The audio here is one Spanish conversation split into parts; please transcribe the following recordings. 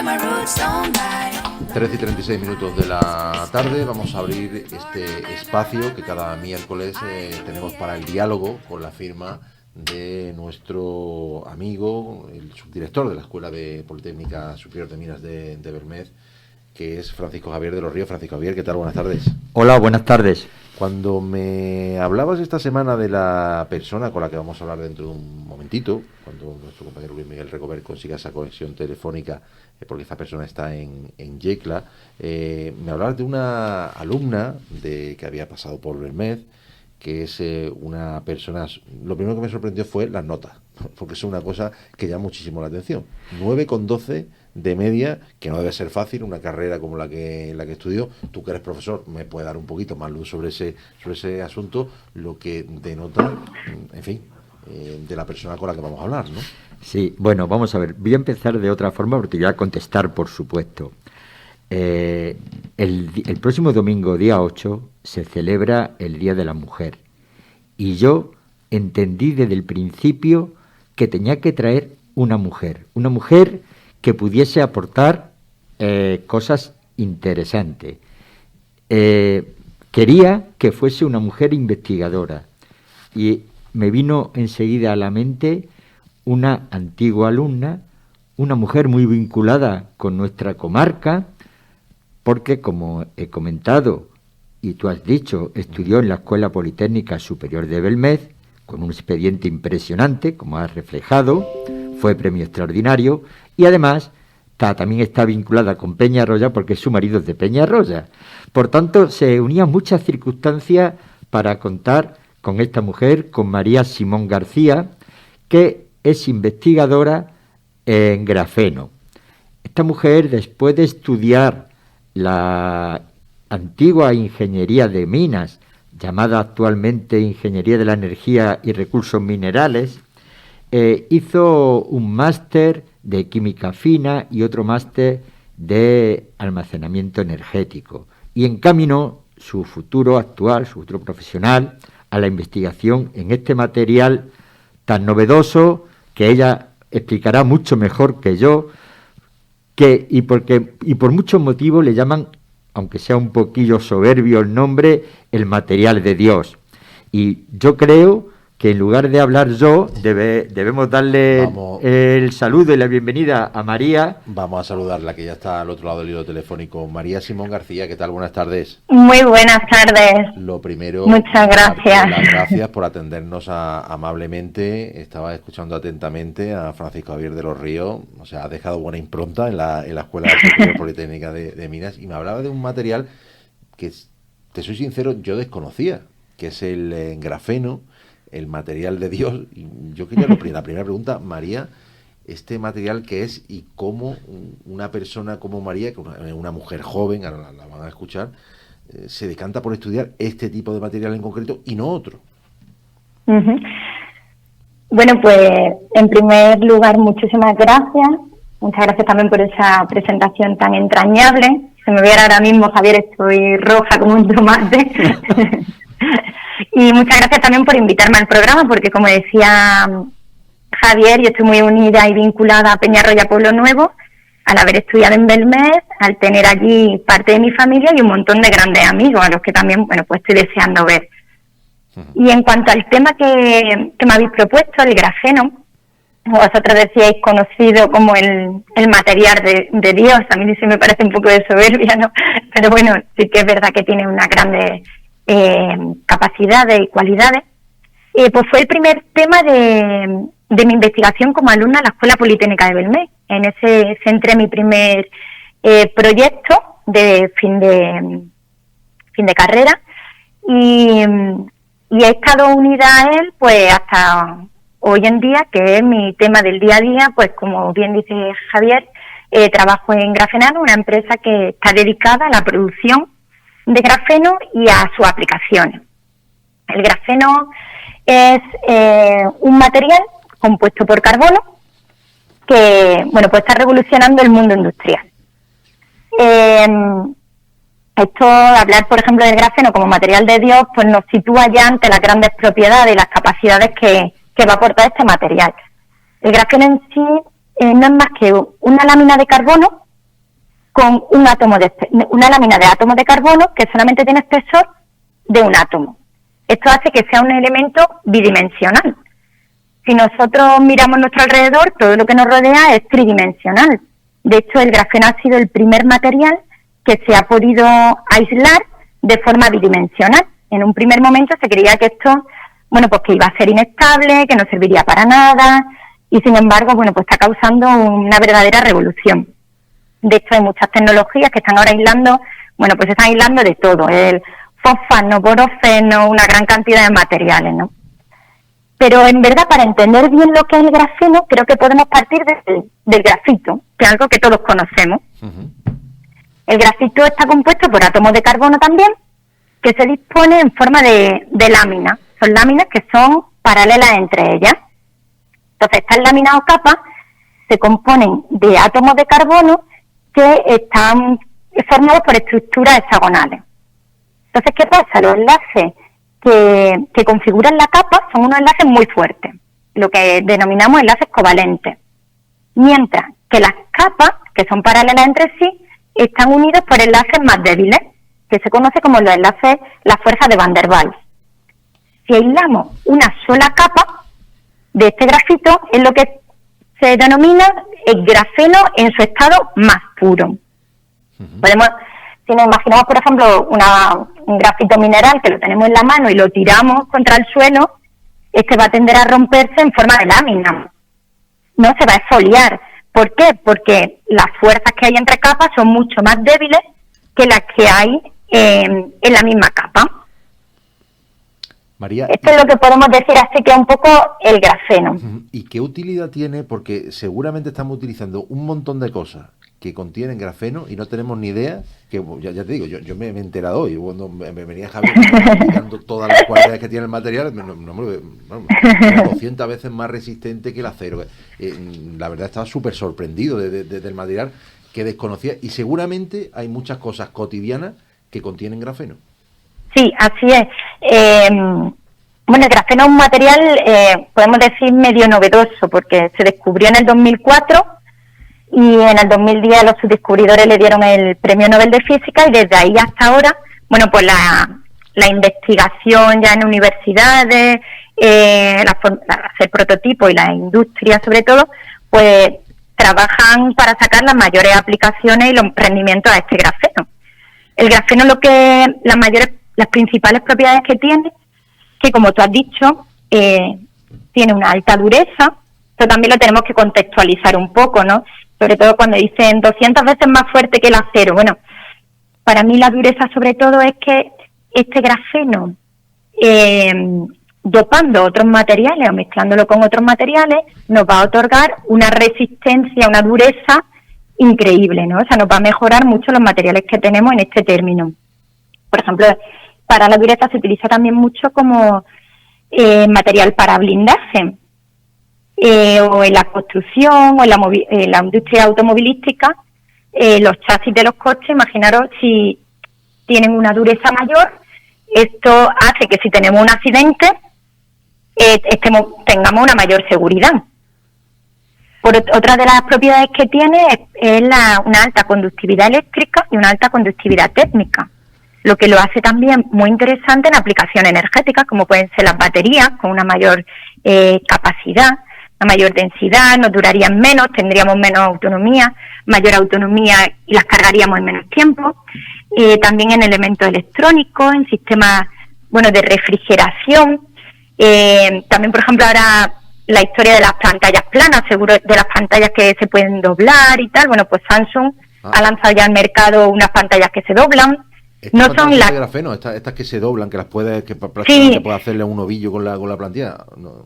13:36 de la tarde. Vamos a abrir este espacio que cada miércoles tenemos para el diálogo con la firma de nuestro amigo, el subdirector de la Escuela de Politécnica Superior de Minas de Belmez, que es Francisco Javier de los Ríos. Francisco Javier, ¿qué tal? Buenas tardes. Hola, buenas tardes. Cuando me hablabas esta semana de la persona con la que vamos a hablar dentro de un momentito, cuando nuestro compañero Luis Miguel Recover consiga esa conexión telefónica, porque esta persona está en Yecla, me hablabas de una alumna que había pasado por Belmez, que es una persona... Lo primero que me sorprendió fue las notas, porque es una cosa que llama muchísimo la atención. 9,12 de media, que no debe ser fácil, una carrera como la que estudió. Tú que eres profesor, me puede dar un poquito más luz sobre ese asunto, lo que denota, en fin, de la persona con la que vamos a hablar, ¿no? Sí, bueno, vamos a ver. Voy a empezar de otra forma porque voy a contestar, por supuesto. El próximo domingo, día 8, se celebra el Día de la Mujer. Y yo entendí desde el principio que tenía que traer una mujer que pudiese aportar cosas interesantes. Quería que fuese una mujer investigadora y me vino enseguida a la mente una antigua alumna, una mujer muy vinculada con nuestra comarca, porque, como he comentado y tú has dicho, estudió en la Escuela Politécnica Superior de Belmez, con un expediente impresionante, como has reflejado, fue premio extraordinario, y además también está vinculada con Peñarroya porque su marido es de Peñarroya. Por tanto, se unían muchas circunstancias para contar con esta mujer, con María Simón García, que es investigadora en grafeno. Esta mujer, después de estudiar la antigua ingeniería de minas, llamada actualmente Ingeniería de la Energía y Recursos Minerales, hizo un máster de química fina y otro máster de almacenamiento energético, y encaminó su futuro actual, su futuro profesional, a la investigación en este material tan novedoso que ella explicará mucho mejor que yo, y por muchos motivos le llaman, aunque sea un poquillo soberbio el nombre, el material de Dios. Y yo creo que en lugar de hablar yo, debemos darle el saludo y la bienvenida a María. Vamos a saludarla, que ya está al otro lado del hilo telefónico. María Simón García, ¿qué tal? Buenas tardes. Muy buenas tardes. Lo primero, muchas gracias. Las gracias por atendernos amablemente. Estaba escuchando atentamente a Francisco Javier de los Ríos. O sea, ha dejado buena impronta en la Escuela Superior Politécnica de Minas, y me hablaba de un material que, te soy sincero, yo desconocía, que es el grafeno, el material de Dios. Y yo quería la primera pregunta, María, este material qué es y cómo una persona como María, que una mujer joven, ahora la van a escuchar, se decanta por estudiar este tipo de material en concreto y no otro. Uh-huh. Bueno, pues en primer lugar, muchísimas gracias. Muchas gracias también por esa presentación tan entrañable. Se me viera ahora mismo, Javier, estoy roja como un tomate. Y muchas gracias también por invitarme al programa, porque como decía Javier, yo estoy muy unida y vinculada a Peñarroya Pueblo Nuevo, al haber estudiado en Belmez, al tener allí parte de mi familia y un montón de grandes amigos, a los que también, bueno, pues estoy deseando ver. Y en cuanto al tema que me habéis propuesto, el grafeno, vosotros decíais conocido como el material de Dios. A mí sí me parece un poco de soberbia, ¿no? Pero bueno, sí que es verdad que tiene unas grandes capacidades y cualidades. Pues fue el primer tema de mi investigación como alumna en la Escuela Politécnica de Belmez. En ese centré mi primer proyecto de fin de carrera, y he estado unida a él pues hasta hoy en día, que es mi tema del día a día. Pues como bien dice Javier, trabajo en Grafenano, una empresa que está dedicada a la producción de grafeno y a sus aplicaciones. El grafeno es un material compuesto por carbono que, bueno, pues está revolucionando el mundo industrial. Esto, hablar, por ejemplo, del grafeno como material de Dios, pues nos sitúa ya ante las grandes propiedades y las capacidades que va a aportar este material. El grafeno en sí no es más que una lámina de carbono con una lámina de átomos de carbono que solamente tiene espesor de un átomo. Esto hace que sea un elemento bidimensional. Si nosotros miramos nuestro alrededor, todo lo que nos rodea es tridimensional. De hecho, el grafeno ha sido el primer material que se ha podido aislar de forma bidimensional. En un primer momento se creía que esto, bueno, pues que iba a ser inestable, que no serviría para nada, y sin embargo, bueno, pues está causando una verdadera revolución. De hecho, hay muchas tecnologías que están ahora aislando, bueno, pues están aislando de todo, el fosfano, porofeno, una gran cantidad de materiales, ¿no? Pero en verdad, para entender bien lo que es el grafeno, creo que podemos partir del grafito, que es algo que todos conocemos. Ujú. El grafito está compuesto por átomos de carbono también, que se dispone en forma de láminas. Son láminas que son paralelas entre ellas. Entonces, estas láminas o capas se componen de átomos de carbono que están formados por estructuras hexagonales. Entonces, ¿qué pasa? Los enlaces que configuran la capa son unos enlaces muy fuertes, lo que denominamos enlaces covalentes. Mientras que las capas, que son paralelas entre sí, están unidos por enlaces más débiles, que se conoce como los enlaces, la fuerza de Van der Waals. Si aislamos una sola capa de este grafito, es lo que se denomina el grafeno en su estado más puro. Podemos, si nos imaginamos, por ejemplo, un grafito mineral que lo tenemos en la mano y lo tiramos contra el suelo, este va a tender a romperse en forma de lámina. No se va a exfoliar. ¿Por qué? Porque las fuerzas que hay entre capas son mucho más débiles que las que hay en la misma capa. María, Esto es lo que podemos decir así que es un poco el grafeno. ¿y qué utilidad tiene? Porque seguramente estamos utilizando un montón de cosas que contienen grafeno y no tenemos ni idea, que ya te digo, yo me he enterado hoy, cuando me venía Javier explicando todas las cualidades que tiene el material, era 200 veces más resistente que el acero. La verdad estaba súper sorprendido del material que desconocía, y seguramente hay muchas cosas cotidianas que contienen grafeno. Sí, así es. Bueno, el grafeno es un material, podemos decir, medio novedoso, porque se descubrió en el 2004 y en el 2010 los descubridores le dieron el Premio Nobel de Física, y desde ahí hasta ahora, bueno, pues la investigación ya en universidades, hacer prototipos y la industria sobre todo, pues trabajan para sacar las mayores aplicaciones y los rendimientos a este grafeno. El grafeno, las principales propiedades que tiene, que como tú has dicho, tiene una alta dureza. Esto también lo tenemos que contextualizar un poco, ¿no? Sobre todo cuando dicen 200 veces más fuerte que el acero. Bueno, para mí la dureza sobre todo es que este grafeno, dopando otros materiales o mezclándolo con otros materiales, nos va a otorgar una resistencia, una dureza increíble, ¿no? O sea, nos va a mejorar mucho los materiales que tenemos en este término. Por ejemplo, para la dureza se utiliza también mucho como material para blindaje, o en la construcción, o en la industria automovilística, los chasis de los coches, imaginaros si tienen una dureza mayor, esto hace que si tenemos un accidente, tengamos una mayor seguridad. Otra de las propiedades que tiene es una alta conductividad eléctrica y una alta conductividad térmica, lo que lo hace también muy interesante en aplicaciones energéticas, como pueden ser las baterías, con una mayor capacidad, una mayor densidad, nos durarían menos, tendríamos menos autonomía, mayor autonomía y las cargaríamos en menos tiempo. También en elementos electrónicos, en sistemas, bueno, de refrigeración. También, por ejemplo, ahora la historia de las pantallas planas, seguro, de las pantallas que se pueden doblar y tal. Bueno, pues Samsung ha lanzado ya al mercado unas pantallas que se doblan. No son las de grafeno, estas que se doblan, que las puedes, que sí, puede hacerle un ovillo con la plantilla. No.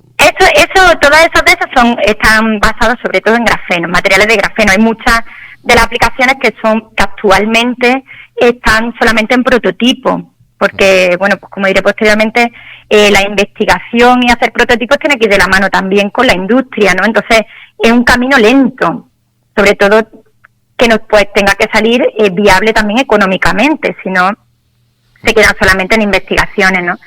Todas esas de esas están basadas sobre todo en grafeno, materiales de grafeno. Hay muchas de las aplicaciones que actualmente están solamente en prototipo, porque, bueno, pues como diré posteriormente, la investigación y hacer prototipos tiene que ir de la mano también con la industria, ¿no? Entonces, es un camino lento, sobre todo que nos tenga que salir viable también económicamente, si no se quedan solamente en investigaciones, ¿no?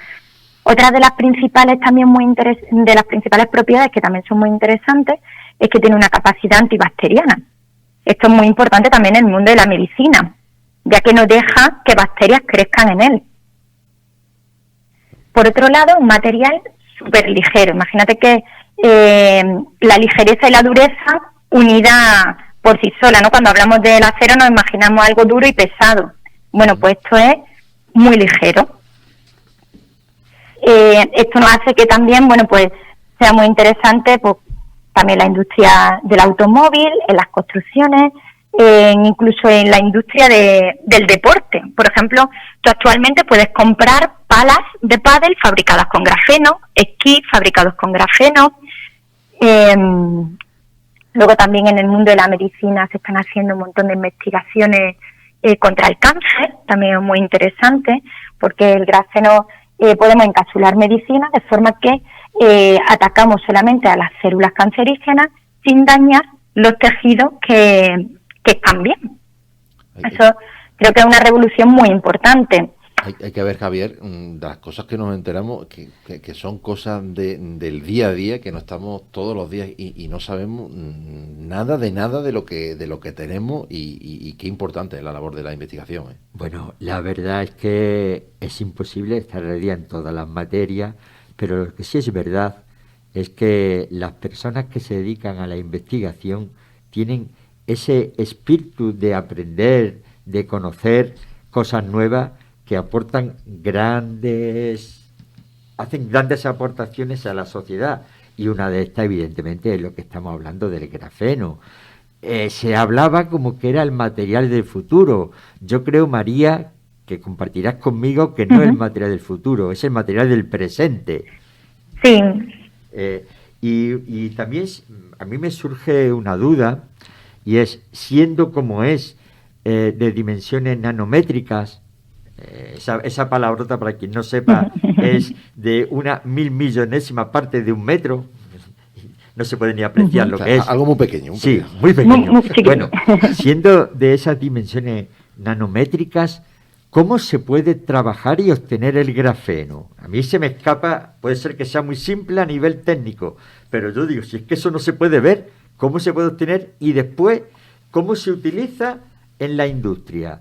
Otra de las principales de las principales propiedades que también son muy interesantes es que tiene una capacidad antibacteriana. Esto es muy importante también en el mundo de la medicina, ya que no deja que bacterias crezcan en él. Por otro lado, un material súper ligero. Imagínate que la ligereza y la dureza unida por sí sola, ¿no? Cuando hablamos del acero nos imaginamos algo duro y pesado. Bueno, pues esto es muy ligero. Esto nos hace que también, bueno, pues sea muy interesante, pues también la industria del automóvil, en las construcciones, incluso en la industria del deporte. Por ejemplo, tú actualmente puedes comprar palas de pádel fabricadas con grafeno, esquís fabricados con grafeno. Luego también en el mundo de la medicina se están haciendo un montón de investigaciones contra el cáncer, también es muy interesante, porque el grafeno podemos encapsular medicina de forma que atacamos solamente a las células cancerígenas sin dañar los tejidos que están bien. Eso creo que es una revolución muy importante. Hay que ver, Javier, de las cosas que nos enteramos, que son cosas del día a día, que no estamos todos los días y no sabemos nada de lo que tenemos y qué importante es la labor de la investigación. Bueno, la verdad es que es imposible estar al día en todas las materias, pero lo que sí es verdad es que las personas que se dedican a la investigación tienen ese espíritu de aprender, de conocer cosas nuevas, que hacen grandes aportaciones a la sociedad, y una de estas evidentemente es lo que estamos hablando del grafeno. Se hablaba como que era el material del futuro. Yo creo, María, que compartirás conmigo que no es el material del futuro, es el material del presente. Sí. Y también a mí me surge una duda, y es, siendo como es de dimensiones nanométricas, esa palabrota, para quien no sepa, es de una 1000.000.000ª parte de un metro. No se puede ni apreciar lo que es. Algo muy pequeño. Sí, muy pequeño. Bueno, siendo de esas dimensiones nanométricas, ¿cómo se puede trabajar y obtener el grafeno? A mí se me escapa, puede ser que sea muy simple a nivel técnico, pero yo digo, si es que eso no se puede ver, ¿cómo se puede obtener? Y después, ¿cómo se utiliza en la industria?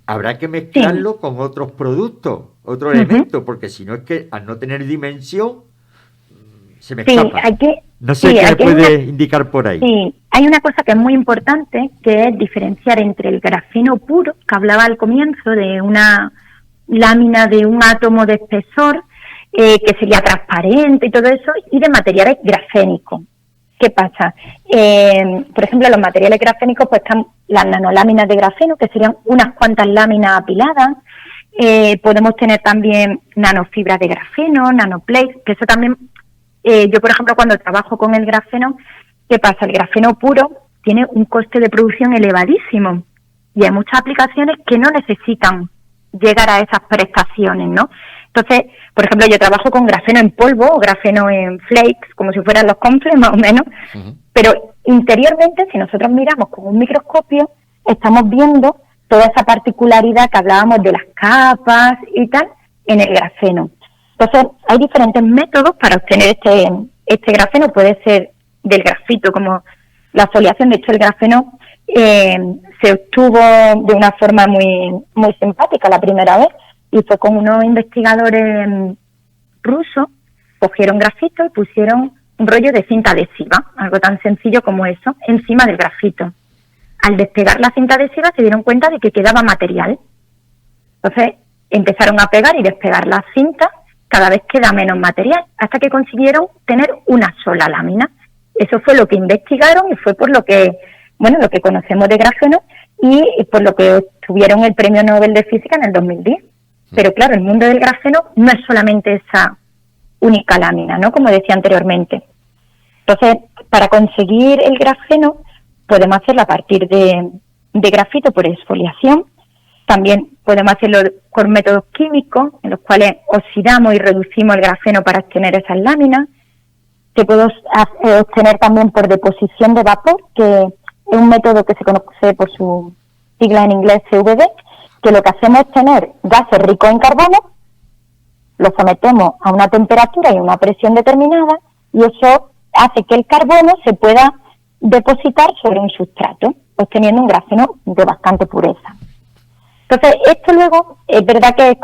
Habrá que mezclarlo con otros productos, otros elementos, porque si no es que al no tener dimensión, se me escapa. No sé qué me puede indicar por ahí. Sí, hay una cosa que es muy importante, que es diferenciar entre el grafeno puro, que hablaba al comienzo de una lámina de un átomo de espesor, que sería transparente y todo eso, y de materiales grafénicos. ¿Qué pasa? Por ejemplo, los materiales grafénicos, pues están las nanoláminas de grafeno, que serían unas cuantas láminas apiladas. Podemos tener también nanofibras de grafeno, nanoplates, que eso también, yo por ejemplo cuando trabajo con el grafeno, ¿qué pasa? El grafeno puro tiene un coste de producción elevadísimo y hay muchas aplicaciones que no necesitan llegar a esas prestaciones, ¿no? Entonces, por ejemplo, yo trabajo con grafeno en polvo o grafeno en flakes, como si fueran los cornflakes más o menos, pero interiormente, si nosotros miramos con un microscopio, estamos viendo toda esa particularidad que hablábamos de las capas y tal en el grafeno. Entonces, hay diferentes métodos para obtener este grafeno. Puede ser del grafito, como la foliación. De hecho, el grafeno se obtuvo de una forma muy simpática la primera vez, y fue con unos investigadores rusos. Cogieron grafito y pusieron un rollo de cinta adhesiva, algo tan sencillo como eso, encima del grafito. Al despegar la cinta adhesiva se dieron cuenta de que quedaba material. Entonces empezaron a pegar y despegar la cinta, cada vez queda menos material, hasta que consiguieron tener una sola lámina. Eso fue lo que investigaron y fue por lo que, bueno, lo que conocemos de grafeno y por lo que obtuvieron el Premio Nobel de Física en el 2010. Pero claro, el mundo del grafeno no es solamente esa única lámina, ¿no? Como decía anteriormente. Entonces, para conseguir el grafeno, podemos hacerlo a partir de grafito por exfoliación. También podemos hacerlo con métodos químicos, en los cuales oxidamos y reducimos el grafeno para obtener esas láminas. Se puede obtener también por deposición de vapor, que es un método que se conoce por su sigla en inglés CVD, que lo que hacemos es tener gases ricos en carbono, los sometemos a una temperatura y una presión determinada, y eso hace que el carbono se pueda depositar sobre un sustrato, obteniendo un grafeno de bastante pureza. Entonces, esto luego, es verdad que,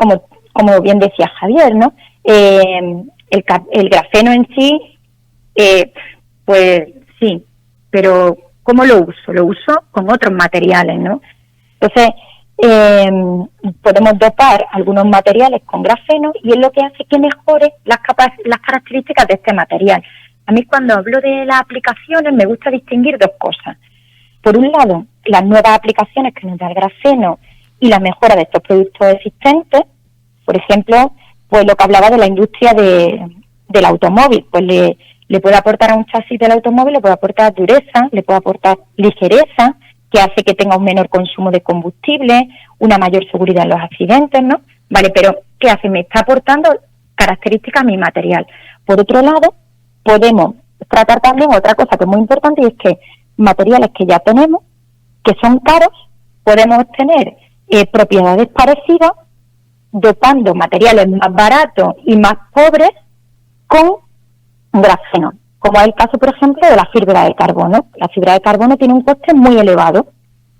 como bien decía Javier, ¿no? El grafeno en sí, pues sí, pero ¿cómo lo uso? Lo uso con otros materiales, ¿no? Entonces, podemos dopar algunos materiales con grafeno y es lo que hace que mejore las características de este material. A mí, cuando hablo de las aplicaciones, me gusta distinguir dos cosas. Por un lado, las nuevas aplicaciones que nos da el grafeno y la mejora de estos productos existentes. Por ejemplo, pues lo que hablaba de la industria del automóvil, pues le puede aportar a un chasis del automóvil, le puede aportar dureza, le puede aportar ligereza, que hace que tenga un menor consumo de combustible, una mayor seguridad en los accidentes, ¿no? Vale, pero ¿qué hace? Me está aportando características a mi material. Por otro lado, podemos tratar también otra cosa que es muy importante, y es que materiales que ya tenemos, que son caros, podemos obtener propiedades parecidas dopando materiales más baratos y más pobres con grafeno, como es el caso, por ejemplo, de la fibra de carbono. La fibra de carbono tiene un coste muy elevado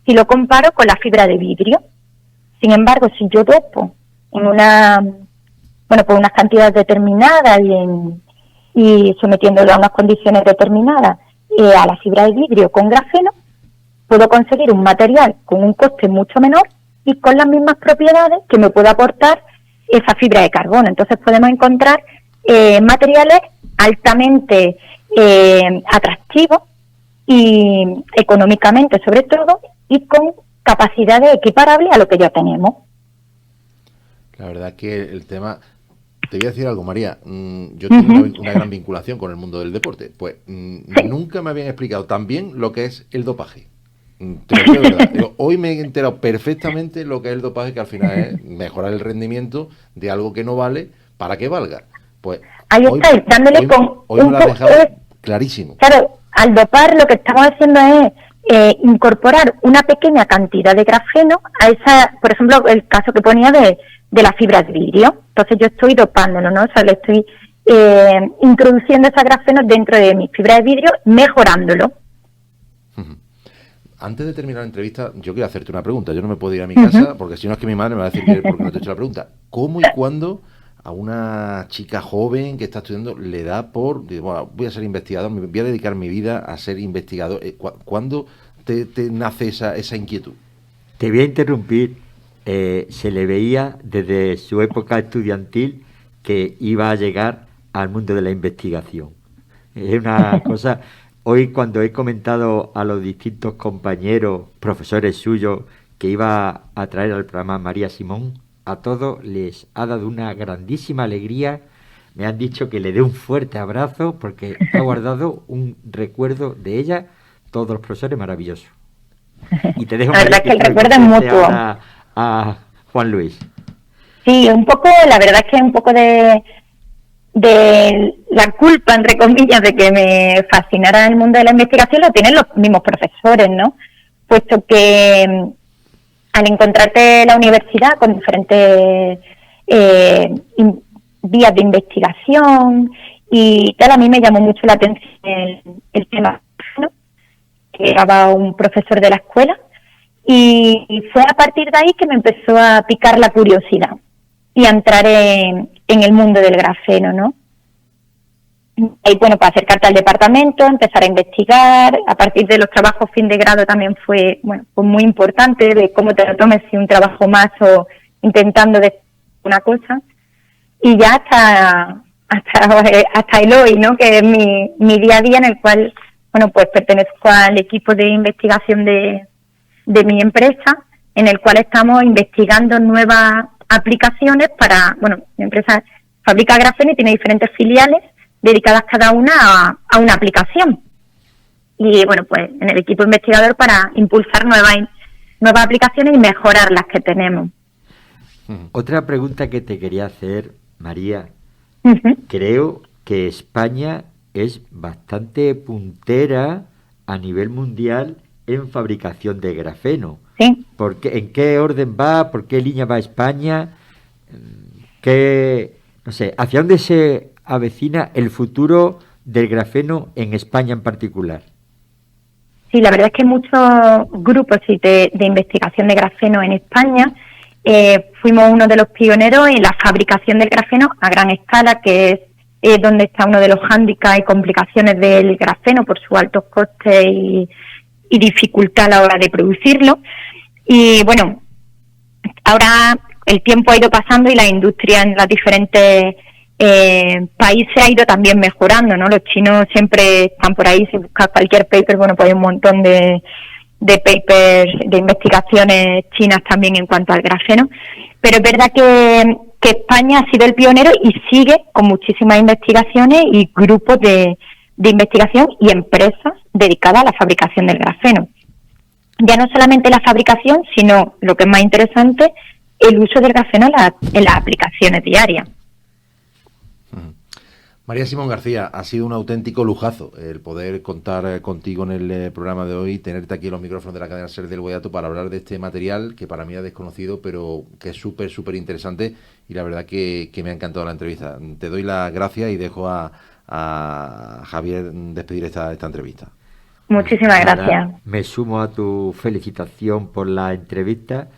si lo comparo con la fibra de vidrio. Sin embargo, si yo dopo en por unas cantidades determinadas y sometiéndolo a unas condiciones determinadas a la fibra de vidrio con grafeno, puedo conseguir un material con un coste mucho menor y con las mismas propiedades que me puede aportar esa fibra de carbono. Entonces podemos encontrar materiales altamente atractivos y económicamente sobre todo, y con capacidades equiparables a lo que ya tenemos. La verdad que el tema... Te voy a decir algo, María. Yo tengo una gran vinculación con el mundo del deporte. Pues nunca me habían explicado tan bien lo que es el dopaje. Te lo digo de verdad. Hoy me he enterado perfectamente lo que es el dopaje, que al final es mejorar el rendimiento de algo que no vale para que valga. Pues ahí está, dándole hoy me lo has dejado clarísimo. Claro, al dopar lo que estamos haciendo es incorporar una pequeña cantidad de grafeno a esa, por ejemplo, el caso que ponía de la fibra de vidrio. Entonces yo estoy dopándolo, ¿no? O sea, le estoy introduciendo ese grafeno dentro de mi fibra de vidrio, mejorándolo. Antes de terminar la entrevista, yo quiero hacerte una pregunta. Yo no me puedo ir a mi casa, porque si no es que mi madre me va a decir que porque no te he hecho la pregunta. ¿Cómo y cuándo a una chica joven que está estudiando le da por... Bueno, voy a ser investigador, me voy a dedicar mi vida a ser investigador? ¿Cuándo te nace esa inquietud? Te voy a interrumpir. Se le veía desde su época estudiantil que iba a llegar al mundo de la investigación. Es una cosa... Hoy, cuando he comentado a los distintos compañeros, profesores suyos, que iba a traer al programa María Simón, a todos les ha dado una grandísima alegría. Me han dicho que le dé un fuerte abrazo porque ha guardado un recuerdo de ella, todos los profesores maravillosos. Y te dejo, la verdad, María, que el recuerdo es mutuo. A Juan Luis. Sí, un poco, la verdad es que un poco de la culpa, entre comillas, de que me fascinara el mundo de la investigación lo tienen los mismos profesores, ¿no? Puesto que al encontrarte en la universidad con diferentes vías de investigación y tal, a mí me llamó mucho la atención el tema, ¿no? Que daba un profesor de la escuela, y fue a partir de ahí que me empezó a picar la curiosidad y a entrar en el mundo del grafeno, ¿no? Y bueno, para acercarte al departamento, empezar a investigar. A partir de los trabajos fin de grado también fue, bueno, pues muy importante de cómo te lo tomes, si un trabajo más o intentando de una cosa. Y ya hasta el hoy, ¿no? Que es mi día a día, en el cual, bueno, pues pertenezco al equipo de investigación de mi empresa, en el cual estamos investigando nuevas aplicaciones para, bueno, mi empresa fabrica grafeno y tiene diferentes filiales dedicadas cada una a una aplicación. Y bueno, pues en el equipo investigador para impulsar nuevas aplicaciones y mejorar las que tenemos. Otra pregunta que te quería hacer, María. Uh-huh. Creo que España es bastante puntera a nivel mundial en fabricación de grafeno. Sí. ¿En qué orden va? ¿Por qué línea va España? No sé, ¿hacia dónde se avecina el futuro del grafeno en España en particular? Sí, la verdad es que hay muchos grupos de investigación de grafeno en España. Fuimos uno de los pioneros en la fabricación del grafeno a gran escala, que es donde está uno de los hándicaps y complicaciones del grafeno por sus altos costes y dificultad a la hora de producirlo. Y bueno, ahora el tiempo ha ido pasando y la industria en las diferentes países ha ido también mejorando, ¿no? Los chinos siempre están por ahí, si buscas cualquier paper, bueno, pues hay un montón de papers, de investigaciones chinas también en cuanto al grafeno, pero es verdad que España ha sido el pionero y sigue con muchísimas investigaciones y grupos de investigación y empresas dedicadas a la fabricación del grafeno. Ya no solamente la fabricación, sino, lo que es más interesante, el uso del grafeno en las aplicaciones diarias. María Simón García, ha sido un auténtico lujazo el poder contar contigo en el programa de hoy, tenerte aquí en los micrófonos de la cadena SER del Guadiato para hablar de este material que para mí es desconocido, pero que es súper interesante, y la verdad que me ha encantado la entrevista. Te doy las gracias y dejo a Javier despedir esta entrevista. Muchísimas gracias. Me sumo a tu felicitación por la entrevista.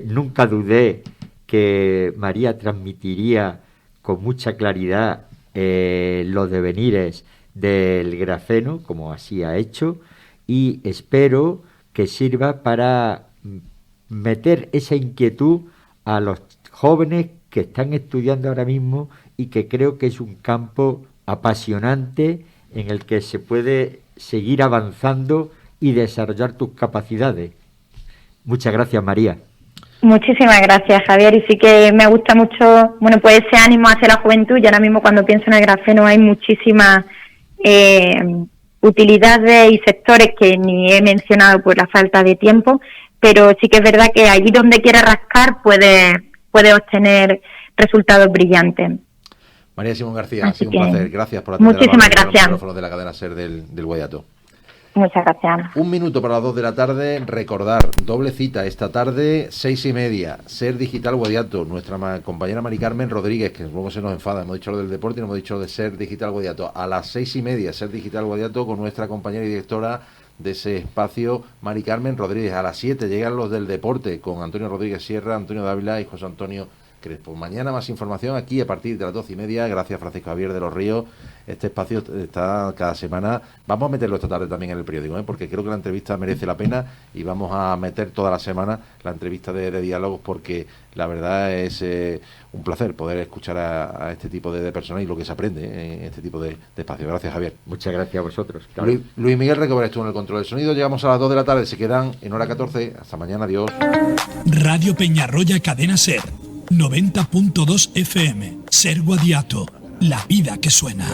Nunca dudé que María transmitiría con mucha claridad los devenires del grafeno, como así ha hecho, y espero que sirva para meter esa inquietud a los jóvenes que están estudiando ahora mismo, y que creo que es un campo apasionante en el que se puede seguir avanzando y desarrollar tus capacidades. Muchas gracias, María. Muchísimas gracias, Javier, y sí que me gusta mucho, bueno, pues ese ánimo hacia la juventud, y ahora mismo cuando pienso en el grafeno hay muchísimas utilidades y sectores que ni he mencionado por la falta de tiempo, pero sí que es verdad que allí donde quiere rascar puede obtener resultados brillantes. María Simón García, ha sido un placer. Gracias por atender muchísimas gracias. Los micrófonos de la cadena SER del Guadiato. Muchas gracias. 1 minuto para las 2 de la tarde. Recordar, doble cita esta tarde, 6:30, SER Digital Guadiato. Nuestra compañera Mari Carmen Rodríguez, que luego se nos enfada, hemos dicho lo del deporte y no hemos dicho lo de SER Digital Guadiato. A las 6:30, SER Digital Guadiato, con nuestra compañera y directora de ese espacio, Mari Carmen Rodríguez. A las 7 llegan los del deporte, con Antonio Rodríguez Sierra, Antonio Dávila y José Antonio Crespo. Mañana más información aquí a partir de las 12:30. Gracias, Francisco Javier de los Ríos. Este espacio está cada semana. Vamos a meterlo esta tarde también en el periódico, porque creo que la entrevista merece la pena, y vamos a meter toda la semana la entrevista de diálogos, porque la verdad es un placer poder escuchar a este tipo de personas y lo que se aprende en este tipo de espacios. Gracias, Javier. Muchas gracias a vosotros. Claro. Luis Miguel Recobar estuvo en el control del sonido. Llegamos a las 2 de la tarde. Se quedan en hora 14. Hasta mañana. Adiós. Radio Peñarroya Cadena SER 90.2 FM. SER Guadiato. La vida que suena.